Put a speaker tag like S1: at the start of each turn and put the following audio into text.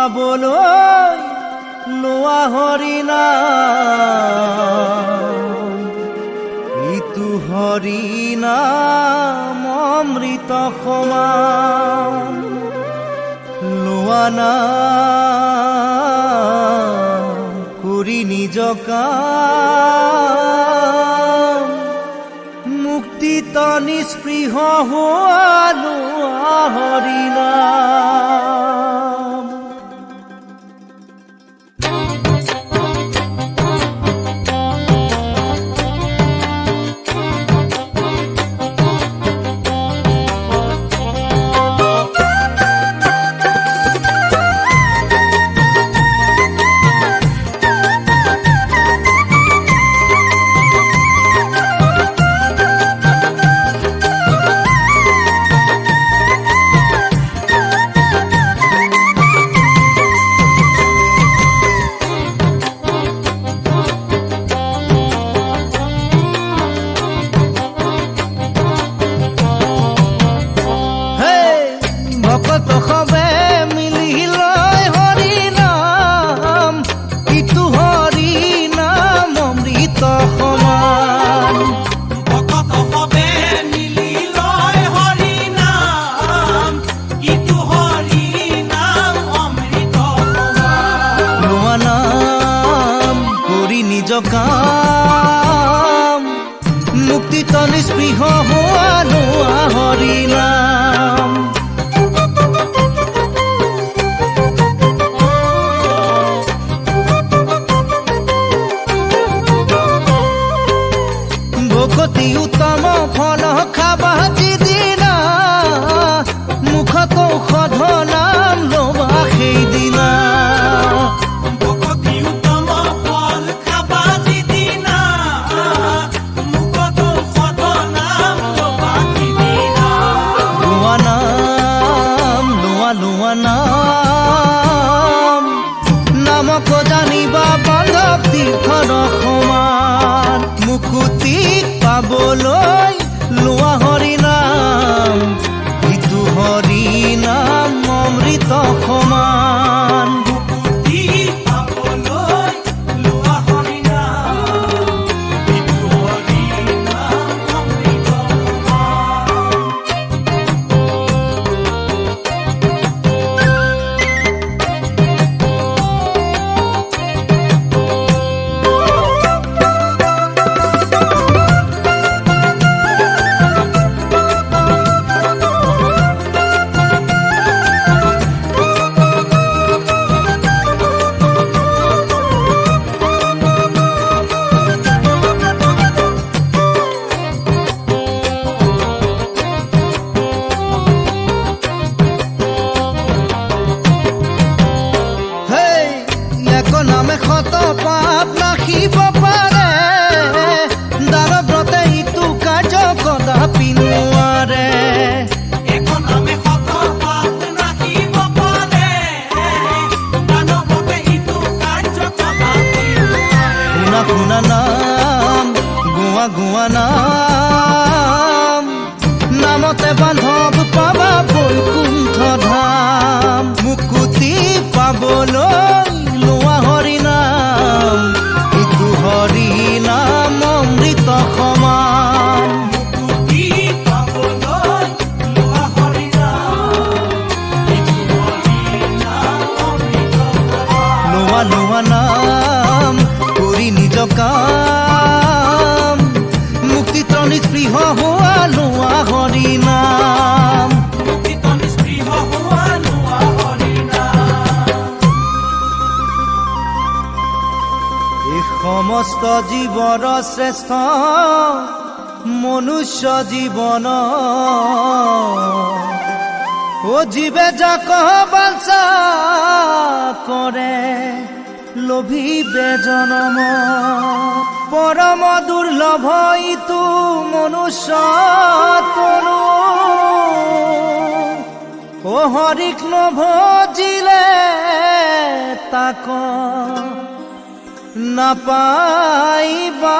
S1: পাবলৈ লোৱা হৰিনাম ইটো হৰিনাম অমৃত সমান লোৱা নাম কৰি নিজ কাম মুক্তিত নিস্পৃহ হোৱা লোৱা হৰিনাম কাম মুক্তিত নিস্পৃহ হোৱা লোৱা হৰিনাম ভকতি উত্তম ফল খাবা যিদিনা মুখত ঔষধ নাম ল'বা সেইদিনা নামক জানিবা বান্ধৱ তীৰ্থৰ সমান মুকুতি পাবলৈ লোৱা হৰিনাম ইটো হৰিনাম অমৃত সমান মুকুতি পাবলৈ লোৱা হৰিনাম ইটো হৰিনাম অমৃত নামে ক্ষত পাপ নাখিব পাৰে দানব্ৰতে ইটো কাৰ্য কদাপি নোৱাৰে এখন নামে ক্ষত পাপ নাখিব পাৰে দানব্ৰতে ইটো কাৰ্য কদাপি শুনা শুনা নাম গোৱা গোৱা নাম নামতে বান্ধৱ পাবা বৈকুণ্ঠ ধাম মুকুতি পাবলৈ লোৱা হৰিনাম ইটো হৰিনাম অমৃত সমান মুকুতি পাবলৈ লোৱা হৰিনাম ইটো হৰিনাম অমৃত সমান লোৱা লোৱা নাম কৰি নিজ কাম মুক্তিত নিস্পৃহ হোৱা লোৱা হৰিনাম মুক্তিত নিস্পৃহ হোৱা লোৱা সমস্ত জীৱৰ শ্ৰেষ্ঠ মনুষ্য জীৱন ও জীৱে যাক বাঞ্ছা কৰে লোভিবে জনম পৰম দুৰ্লভ ইটো মনুষ্য তনু ও হৰিক নভজিলে তাক নাপাইবা